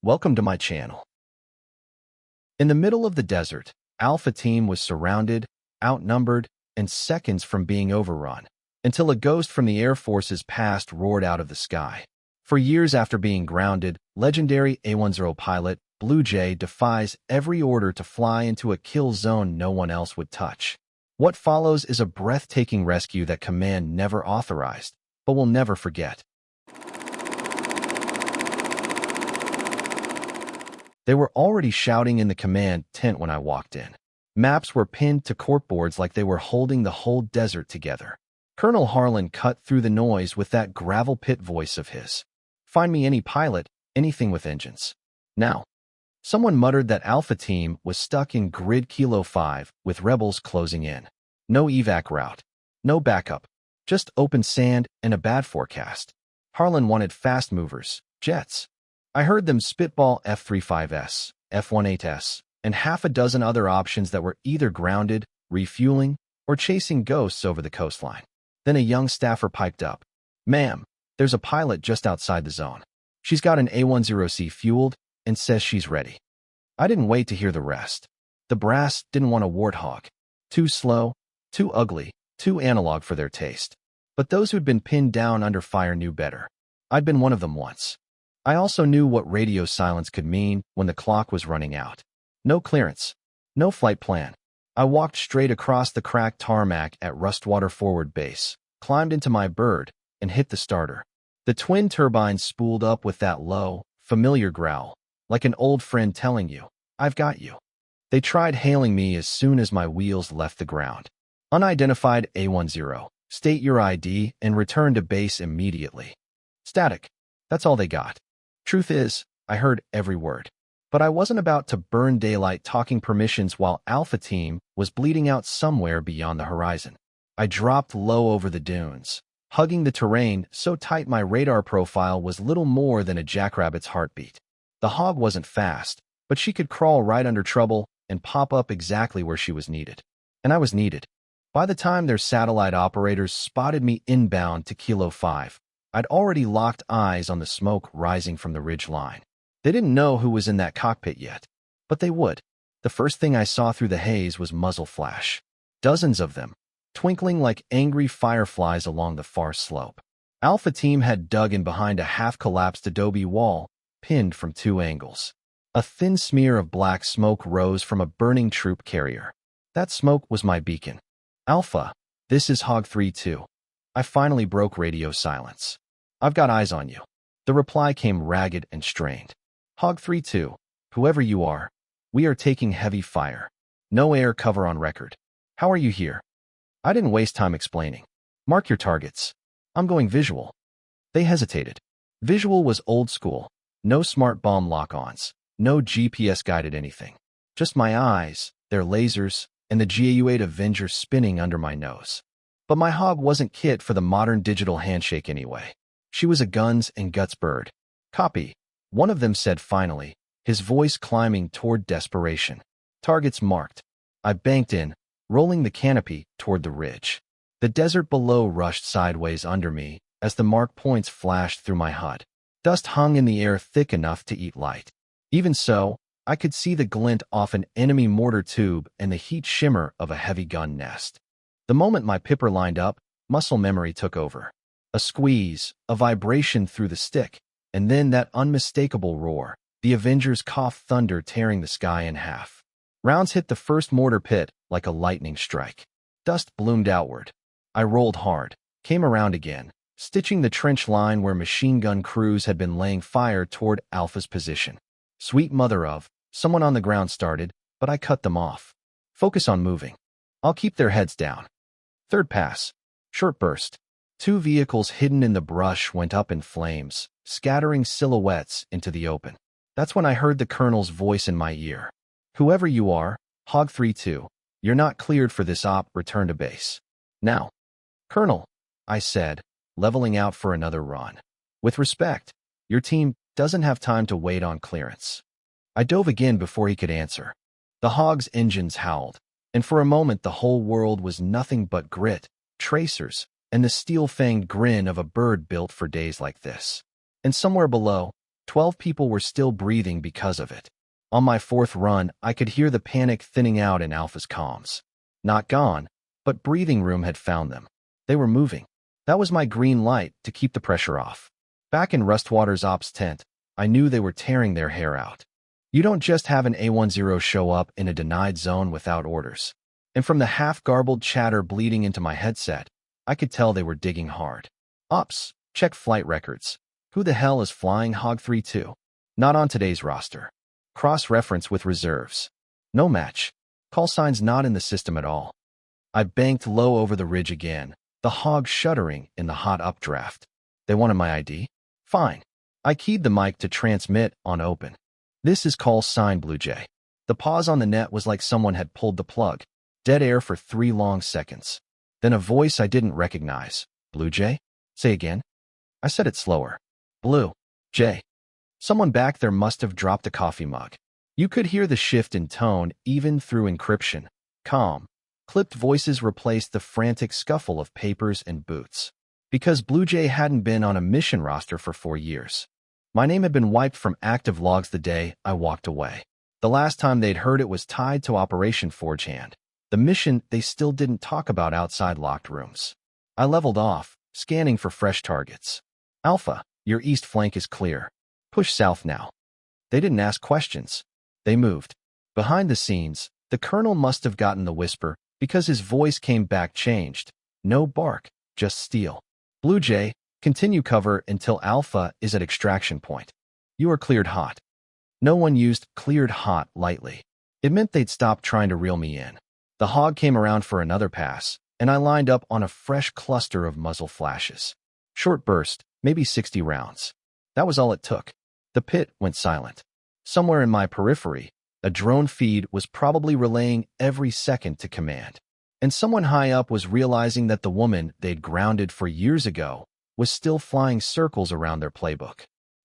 Welcome to my channel. In the middle of the desert, Alpha Team was surrounded, outnumbered, and seconds from being overrun, until a ghost from the Air Force's past roared out of the sky. For years after being grounded, legendary A-10 pilot Bluejay defies every order to fly into a kill zone no one else would touch. What follows is a breathtaking rescue that command never authorized, but will never forget. They were already shouting in the command tent when I walked in. Maps were pinned to corkboards like they were holding the whole desert together. Colonel Harlan cut through the noise with that gravel pit voice of his. Find me any pilot, anything with engines. Now. Someone muttered that Alpha Team was stuck in grid Kilo 5 with rebels closing in. No evac route. No backup. Just open sand and a bad forecast. Harlan wanted fast movers, jets. I heard them spitball F-35S, F-18S, and half a dozen other options that were either grounded, refueling, or chasing ghosts over the coastline. Then a young staffer piped up. "Ma'am, there's a pilot just outside the zone. She's got an A-10C fueled and says she's ready." I didn't wait to hear the rest. The brass didn't want a warthog. Too slow, too ugly, too analog for their taste. But those who'd been pinned down under fire knew better. I'd been one of them once. I also knew what radio silence could mean when the clock was running out. No clearance. No flight plan. I walked straight across the cracked tarmac at Rustwater Forward Base, climbed into my bird, and hit the starter. The twin turbines spooled up with that low, familiar growl, like an old friend telling you, "I've got you." They tried hailing me as soon as my wheels left the ground. Unidentified A-10, state your ID and return to base immediately. Static. That's all they got. Truth is, I heard every word. But I wasn't about to burn daylight talking permissions while Alpha Team was bleeding out somewhere beyond the horizon. I dropped low over the dunes, hugging the terrain so tight my radar profile was little more than a jackrabbit's heartbeat. The hog wasn't fast, but she could crawl right under trouble and pop up exactly where she was needed. And I was needed. By the time their satellite operators spotted me inbound to Kilo 5, I'd already locked eyes on the smoke rising from the ridge line. They didn't know who was in that cockpit yet, but they would. The first thing I saw through the haze was muzzle flash. Dozens of them, twinkling like angry fireflies along the far slope. Alpha Team had dug in behind a half-collapsed adobe wall, pinned from two angles. A thin smear of black smoke rose from a burning troop carrier. That smoke was my beacon. "Alpha, this is Hog 3-2. I finally broke radio silence. "I've got eyes on you." The reply came ragged and strained. "Hog 3-2, whoever you are, we are taking heavy fire. No air cover on record. How are you here?" I didn't waste time explaining. "Mark your targets. I'm going visual." They hesitated. Visual was old school. No smart bomb lock-ons. No GPS-guided anything. Just my eyes, their lasers, and the GAU-8 Avenger spinning under my nose. But my hog wasn't kit for the modern digital handshake anyway. She was a guns and guts bird. "Copy," one of them said finally, his voice climbing toward desperation. Targets marked. I banked in, rolling the canopy toward the ridge. The desert below rushed sideways under me as the mark points flashed through my HUD. Dust hung in the air thick enough to eat light. Even so, I could see the glint off an enemy mortar tube and the heat shimmer of a heavy gun nest. The moment my pipper lined up, muscle memory took over. A squeeze, a vibration through the stick, and then that unmistakable roar, the Avenger's cough thunder tearing the sky in half. Rounds hit the first mortar pit like a lightning strike. Dust bloomed outward. I rolled hard, came around again, stitching the trench line where machine gun crews had been laying fire toward Alpha's position. Sweet mother of, someone on the ground started, but I cut them off. "Focus on moving. I'll keep their heads down." Third pass. Short burst. Two vehicles hidden in the brush went up in flames, scattering silhouettes into the open. That's when I heard the colonel's voice in my ear. "Whoever you are, Hog 3-2, you're not cleared for this op, return to base. Now." "Colonel," I said, leveling out for another run. "With respect, your team doesn't have time to wait on clearance." I dove again before he could answer. The Hog's engines howled, and for a moment the whole world was nothing but grit, tracers, and the steel-fanged grin of a bird built for days like this. And somewhere below, 12 people were still breathing because of it. On my fourth run, I could hear the panic thinning out in Alpha's comms. Not gone, but breathing room had found them. They were moving. That was my green light to keep the pressure off. Back in Rustwater's ops tent, I knew they were tearing their hair out. You don't just have an A-10 show up in a denied zone without orders. And from the half-garbled chatter bleeding into my headset, I could tell they were digging hard. Ops, check flight records. Who the hell is flying Hog 3-2? Not on today's roster. Cross-reference with reserves. No match. Call signs not in the system at all. I banked low over the ridge again, the hog shuddering in the hot updraft. They wanted my ID? Fine. I keyed the mic to transmit on open. This is call sign Bluejay. The pause on the net was like someone had pulled the plug. Dead air for 3 long seconds. Then a voice I didn't recognize. Bluejay? Say again. I said it slower. Bluejay. Someone back there must have dropped a coffee mug. You could hear the shift in tone even through encryption. Calm, clipped voices replaced the frantic scuffle of papers and boots. Because Bluejay hadn't been on a mission roster for 4 years. My name had been wiped from active logs the day I walked away. The last time they'd heard it was tied to Operation Forge Hand, the mission they still didn't talk about outside locked rooms. I leveled off, scanning for fresh targets. Alpha, your east flank is clear. Push south now. They didn't ask questions. They moved. Behind the scenes, the colonel must have gotten the whisper because his voice came back changed. No bark, just steel. Bluejay, continue cover until Alpha is at extraction point. You are cleared hot. No one used cleared hot lightly. It meant they'd stopped trying to reel me in. The hog came around for another pass, and I lined up on a fresh cluster of muzzle flashes. Short burst, maybe 60 rounds. That was all it took. The pit went silent. Somewhere in my periphery, a drone feed was probably relaying every second to command. And someone high up was realizing that the woman they'd grounded for years ago was still flying circles around their playbook.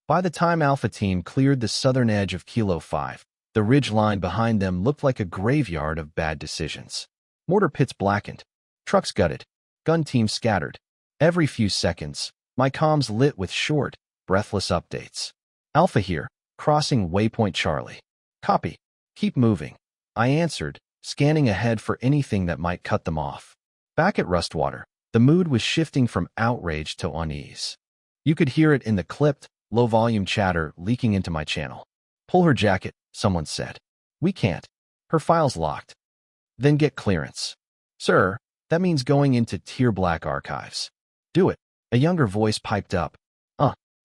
By the time Alpha Team cleared the southern edge of Kilo 5, the ridge line behind them looked like a graveyard of bad decisions. Mortar pits blackened. Trucks gutted. Gun teams scattered. Every few seconds, my comms lit with short, breathless updates. Alpha here, crossing waypoint Charlie. Copy. Keep moving. I answered, scanning ahead for anything that might cut them off. Back at Rustwater, the mood was shifting from outrage to unease. You could hear it in the clipped, low-volume chatter leaking into my channel. Pull her jacket, someone said. We can't. Her file's locked. Then get clearance. Sir, that means going into Tier Black archives. Do it. A younger voice piped up.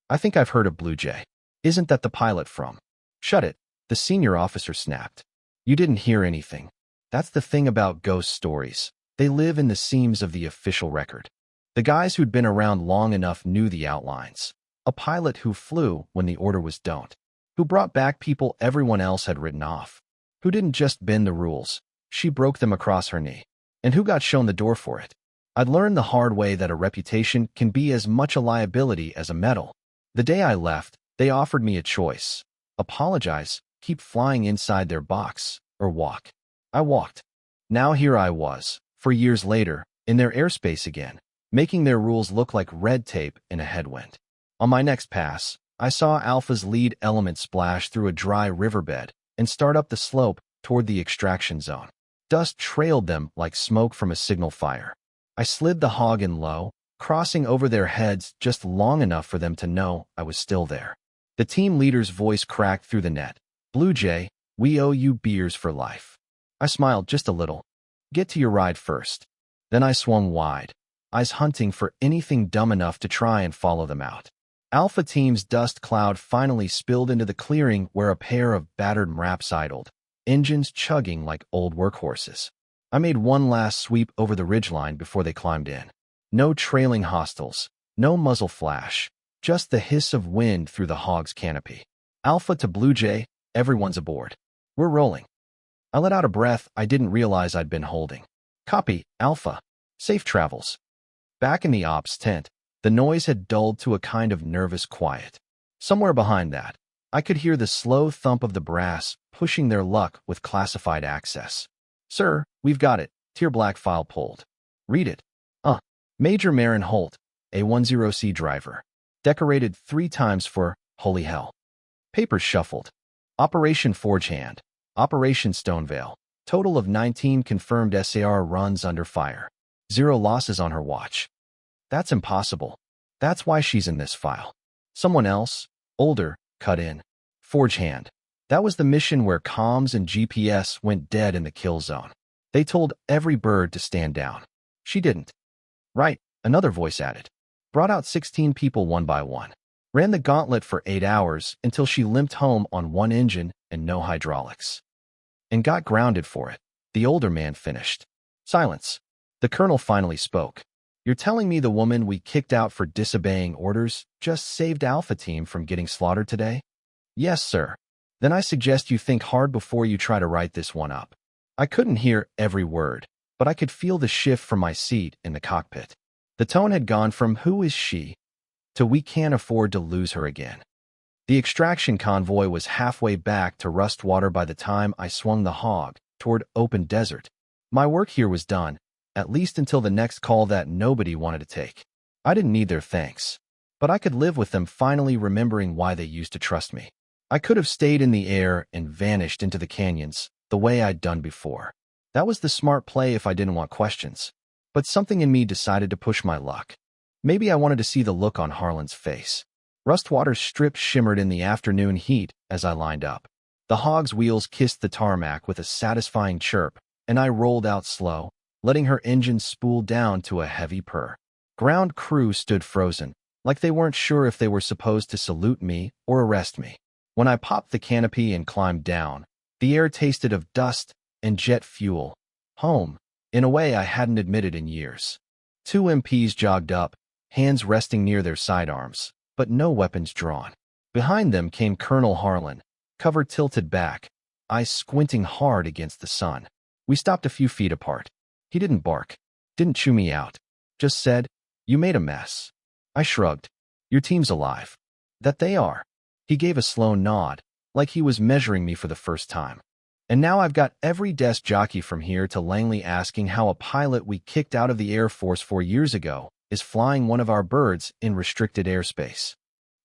I think I've heard of Bluejay. Isn't that the pilot from? Shut it. The senior officer snapped. You didn't hear anything. That's the thing about ghost stories. They live in the seams of the official record. The guys who'd been around long enough knew the outlines. A pilot who flew when the order was don't. Who brought back people everyone else had written off. Who didn't just bend the rules. She broke them across her knee. And who got shown the door for it. I'd learned the hard way that a reputation can be as much a liability as a medal. The day I left, they offered me a choice. Apologize, keep flying inside their box, or walk. I walked. Now here I was, 4 years later, in their airspace again, making their rules look like red tape in a headwind. On my next pass, I saw Alpha's lead element splash through a dry riverbed and start up the slope toward the extraction zone. Dust trailed them like smoke from a signal fire. I slid the hog in low, crossing over their heads just long enough for them to know I was still there. The team leader's voice cracked through the net. Bluejay, we owe you beers for life. I smiled just a little. Get to your ride first. Then I swung wide, eyes hunting for anything dumb enough to try and follow them out. Alpha Team's dust cloud finally spilled into the clearing where a pair of battered MRAPs idled, engines chugging like old workhorses. I made one last sweep over the ridgeline before they climbed in. No trailing hostiles, no muzzle flash, just the hiss of wind through the hog's canopy. Alpha to Bluejay, everyone's aboard. We're rolling. I let out a breath I didn't realize I'd been holding. Copy, Alpha. Safe travels. Back in the ops tent, the noise had dulled to a kind of nervous quiet. Somewhere behind that, I could hear the slow thump of the brass pushing their luck with classified access. Sir, we've got it. Tier Black file pulled. Read it. Major Marin Holt, A-10C driver. Decorated 3 times for, holy hell. Papers shuffled. Operation Forge Hand. Operation Stonevale. Total of 19 confirmed SAR runs under fire. 0 losses on her watch. That's impossible. That's why she's in this file. Someone else, older, cut in. Forge Hand. That was the mission where comms and GPS went dead in the kill zone. They told every bird to stand down. She didn't. Right, another voice added. Brought out 16 people one by one. Ran the gauntlet for 8 hours until she limped home on one engine and no hydraulics. And got grounded for it. The older man finished. Silence. The colonel finally spoke. You're telling me the woman we kicked out for disobeying orders just saved Alpha Team from getting slaughtered today? Yes, sir. Then I suggest you think hard before you try to write this one up. I couldn't hear every word, but I could feel the shift from my seat in the cockpit. The tone had gone from "who is she?" to "we can't afford to lose her again." The extraction convoy was halfway back to Rustwater by the time I swung the hog toward open desert. My work here was done, at least until the next call that nobody wanted to take. I didn't need their thanks, but I could live with them finally remembering why they used to trust me. I could have stayed in the air and vanished into the canyons the way I'd done before. That was the smart play if I didn't want questions. But something in me decided to push my luck. Maybe I wanted to see the look on Harlan's face. Rustwater's strip shimmered in the afternoon heat as I lined up. The hog's wheels kissed the tarmac with a satisfying chirp, and I rolled out slow, letting her engine spool down to a heavy purr. Ground crew stood frozen, like they weren't sure if they were supposed to salute me or arrest me. When I popped the canopy and climbed down, the air tasted of dust and jet fuel. Home, in a way I hadn't admitted in years. 2 MPs jogged up, hands resting near their sidearms, but no weapons drawn. Behind them came Colonel Harlan, cover tilted back, eyes squinting hard against the sun. We stopped a few feet apart. He didn't bark, didn't chew me out, just said, "You made a mess." I shrugged. "Your team's alive." "That they are." He gave a slow nod, like he was measuring me for the first time. "And now I've got every desk jockey from here to Langley asking how a pilot we kicked out of the Air Force 4 years ago is flying one of our birds in restricted airspace."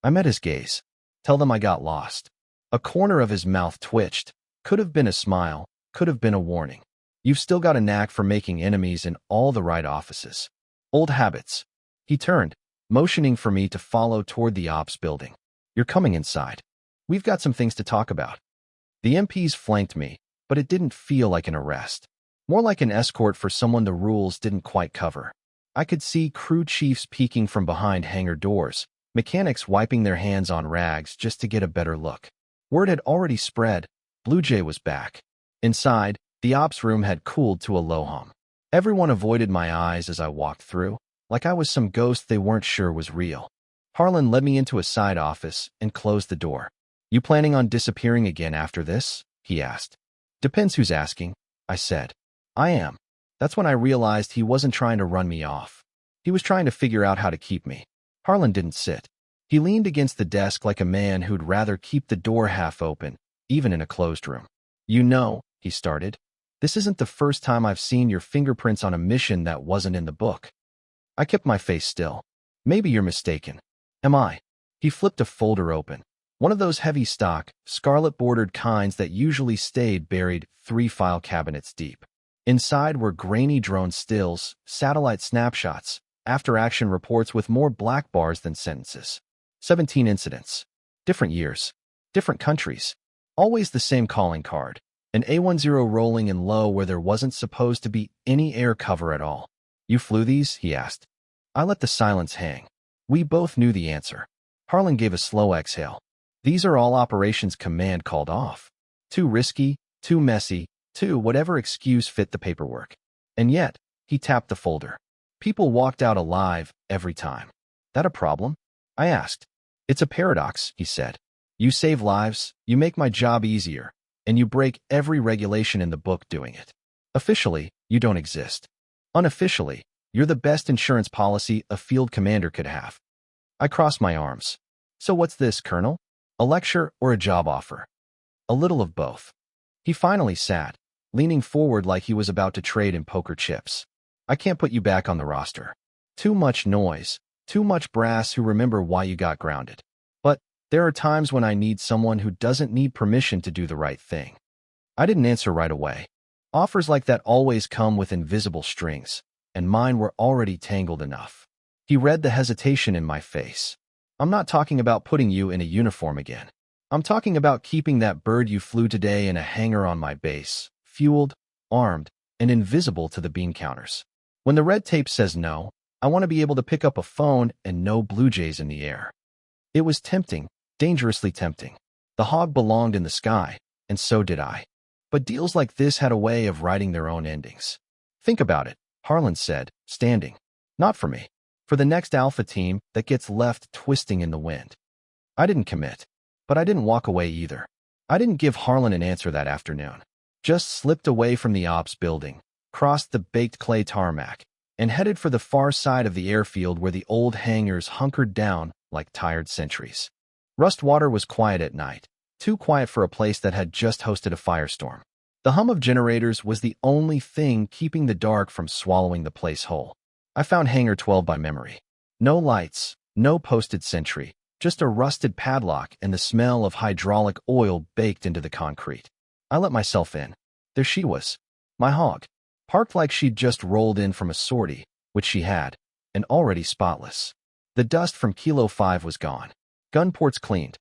I met his gaze. "Tell them I got lost." A corner of his mouth twitched. Could have been a smile, could have been a warning. "You've still got a knack for making enemies in all the right offices. Old habits." He turned, motioning for me to follow toward the ops building. "You're coming inside. We've got some things to talk about." The MPs flanked me, but it didn't feel like an arrest. More like an escort for someone the rules didn't quite cover. I could see crew chiefs peeking from behind hangar doors, mechanics wiping their hands on rags just to get a better look. Word had already spread. Bluejay was back. Inside, the ops room had cooled to a low hum. Everyone avoided my eyes as I walked through, like I was some ghost they weren't sure was real. Harlan led me into a side office and closed the door. "You planning on disappearing again after this?" he asked. "Depends who's asking," I said. "I am." That's when I realized he wasn't trying to run me off. He was trying to figure out how to keep me. Harlan didn't sit. He leaned against the desk like a man who'd rather keep the door half open, even in a closed room. "You know," he started, "this isn't the first time I've seen your fingerprints on a mission that wasn't in the book." I kept my face still. "Maybe you're mistaken." "Am I?" He flipped a folder open. One of those heavy stock, scarlet-bordered kinds that usually stayed buried 3 file cabinets deep. Inside were grainy drone stills, satellite snapshots, after-action reports with more black bars than sentences. 17 incidents. Different years. Different countries. Always the same calling card. An A-10 rolling in low where there wasn't supposed to be any air cover at all. "You flew these?" he asked. I let the silence hang. We both knew the answer. Harlan gave a slow exhale. "These are all operations command called off. Too risky, too messy, too whatever excuse fit the paperwork." And yet, he tapped the folder. "People walked out alive every time." "That a problem?" I asked. "It's a paradox," he said. "You save lives, you make my job easier, and you break every regulation in the book doing it. Officially, you don't exist. Unofficially, you're the best insurance policy a field commander could have." I crossed my arms. "So what's this, Colonel? A lecture or a job offer?" "A little of both." He finally sat, leaning forward like he was about to trade in poker chips. "I can't put you back on the roster. Too much noise, too much brass who remember why you got grounded. But There are times when I need someone who doesn't need permission to do the right thing. I didn't answer right away. Offers like that always come with invisible strings, and mine were already tangled enough. He read the hesitation in my face. I'm not talking about putting you in a uniform again. I'm talking about keeping that bird you flew today in a hangar on my base, fueled, armed, and invisible to the bean counters. When the red tape says no, I want to be able to pick up a phone and no Bluejays in the air. It was tempting, dangerously tempting. The hog belonged in the sky, and so did I. But deals like this had a way of writing their own endings. Think about it, Harlan said, standing. Not for me. For the next alpha team that gets left twisting in the wind. I didn't commit, but I didn't walk away either. I didn't give Harlan an answer that afternoon. Just slipped away from the ops building, crossed the baked clay tarmac, and headed for the far side of the airfield where the old hangars hunkered down like tired sentries. Rustwater was quiet at night, too quiet for a place that had just hosted a firestorm. The hum of generators was the only thing keeping the dark from swallowing the place whole. I found Hangar 12 by memory. No lights, no posted sentry, just a rusted padlock and the smell of hydraulic oil baked into the concrete. I let myself in. There she was, my hog, parked like she'd just rolled in from a sortie, which she had, and already spotless. The dust from Kilo 5 was gone. Gun ports cleaned.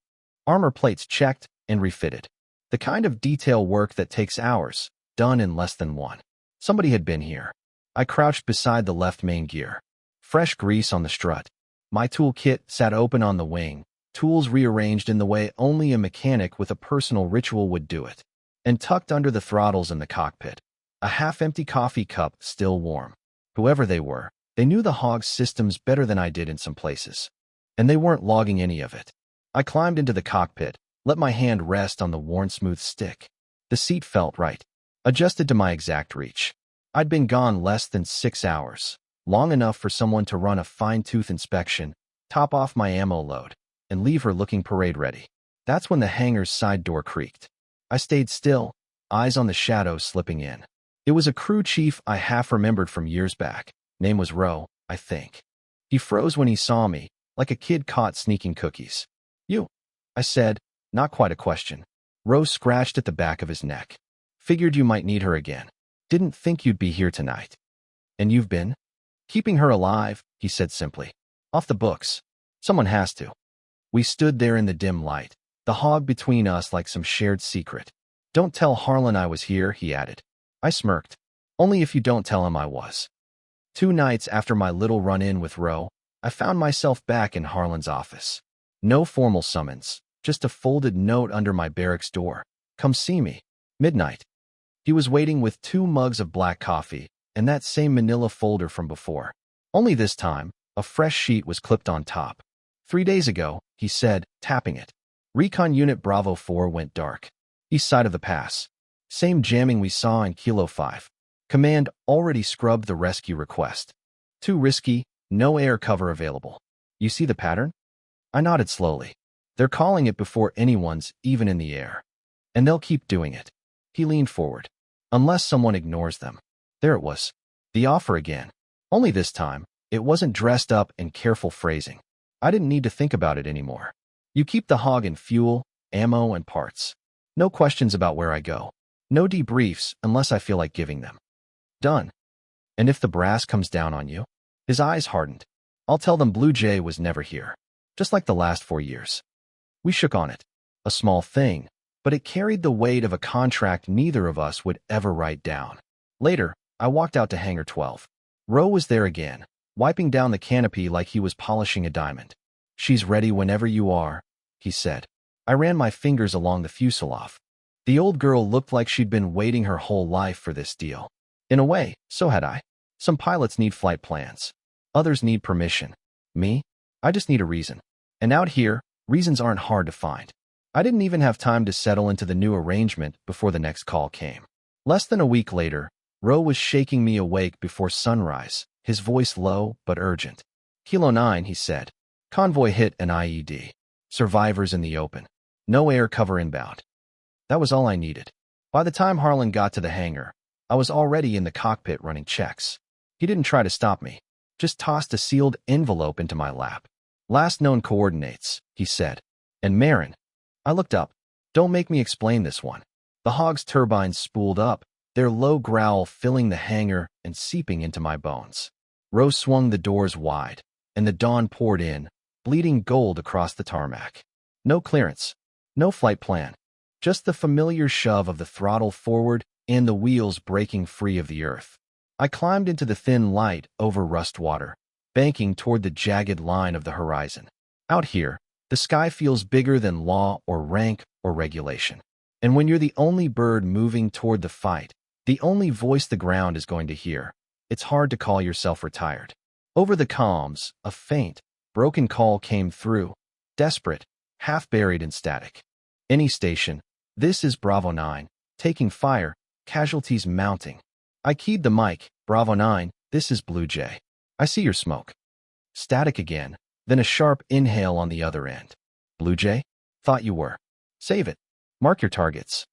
Armor plates checked and refitted. The kind of detail work that takes hours, done in less than one. Somebody had been here. I crouched beside the left main gear. Fresh grease on the strut. My toolkit sat open on the wing, tools rearranged in the way only a mechanic with a personal ritual would do it. And tucked under the throttles in the cockpit. A half-empty coffee cup still warm. Whoever they were, they knew the hog's systems better than I did in some places. And they weren't logging any of it. I climbed into the cockpit, let my hand rest on the worn smooth stick. The seat felt right. Adjusted to my exact reach. I'd been gone less than 6 hours, long enough for someone to run a fine-tooth inspection, top off my ammo load, and leave her looking parade-ready. That's when the hangar's side door creaked. I stayed still, eyes on the shadows slipping in. It was a crew chief I half remembered from years back. Name was Roe, I think. He froze when he saw me, like a kid caught sneaking cookies. You, I said, not quite a question. Roe scratched at the back of his neck. Figured you might need her again. Didn't think you'd be here tonight. And you've been? Keeping her alive, he said simply. Off the books. Someone has to. We stood there in the dim light, the hog between us like some shared secret. Don't tell Harlan I was here, he added. I smirked. Only if you don't tell him I was. 2 nights after my little run-in with Roe, I found myself back in Harlan's office. No formal summons, just a folded note under my barracks door. Come see me. Midnight. He was waiting with 2 mugs of black coffee and that same manila folder from before. Only this time, a fresh sheet was clipped on top. 3 days ago, he said, tapping it. Recon Unit Bravo 4 went dark. East side of the pass. Same jamming we saw in Kilo 5. Command already scrubbed the rescue request. Too risky, no air cover available. You see the pattern? I nodded slowly. They're calling it before anyone's even in the air. And they'll keep doing it. He leaned forward. Unless someone ignores them. There it was. The offer again. Only this time, it wasn't dressed up in careful phrasing. I didn't need to think about it anymore. You keep the hog in fuel, ammo, and parts. No questions about where I go. No debriefs unless I feel like giving them. Done. And if the brass comes down on you? His eyes hardened. I'll tell them Bluejay was never here. Just like the last 4 years. We shook on it. A small thing, but it carried the weight of a contract neither of us would ever write down. Later, I walked out to Hangar 12. Roe was there again, wiping down the canopy like he was polishing a diamond. She's ready whenever you are, he said. I ran my fingers along the fuselage. The old girl looked like she'd been waiting her whole life for this deal. In a way, so had I. Some pilots need flight plans. Others need permission. Me? I just need a reason. And out here, reasons aren't hard to find. I didn't even have time to settle into the new arrangement before the next call came. Less than a week later, Roe was shaking me awake before sunrise, his voice low but urgent. Kilo 9, he said. Convoy hit an IED. Survivors in the open. No air cover inbound. That was all I needed. By the time Harlan got to the hangar, I was already in the cockpit running checks. He didn't try to stop me, just tossed a sealed envelope into my lap. Last known coordinates, he said. And Marin. I looked up. Don't make me explain this one. The hog's turbines spooled up, their low growl filling the hangar and seeping into my bones. Rose swung the doors wide, and the dawn poured in, bleeding gold across the tarmac. No clearance. No flight plan. Just the familiar shove of the throttle forward and the wheels breaking free of the earth. I climbed into the thin light over rust water, banking toward the jagged line of the horizon. Out here, the sky feels bigger than law or rank or regulation. And when you're the only bird moving toward the fight, the only voice the ground is going to hear, it's hard to call yourself retired. Over the comms, a faint, broken call came through, desperate, half buried in static. Any station, this is Bravo 9, taking fire, casualties mounting. I keyed the mic, Bravo 9, this is Bluejay. I see your smoke. Static again, then a sharp inhale on the other end. Bluejay? Thought you were. Save it. Mark your targets.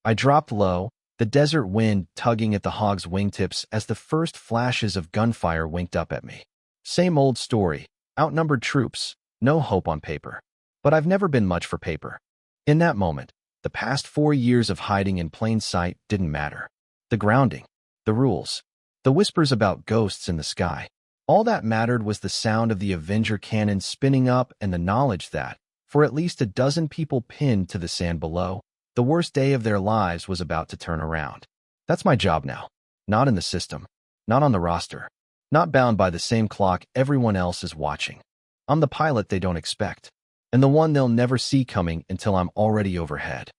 I dropped low, the desert wind tugging at the hog's wingtips as the first flashes of gunfire winked up at me. Same old story, outnumbered troops, no hope on paper. But I've never been much for paper. In that moment, the past 4 years of hiding in plain sight didn't matter. The grounding, the rules, the whispers about ghosts in the sky. All that mattered was the sound of the Avenger cannon spinning up and the knowledge that, for at least a dozen people pinned to the sand below, the worst day of their lives was about to turn around. That's my job now. Not in the system. Not on the roster. Not bound by the same clock everyone else is watching. I'm the pilot they don't expect. And the one they'll never see coming until I'm already overhead.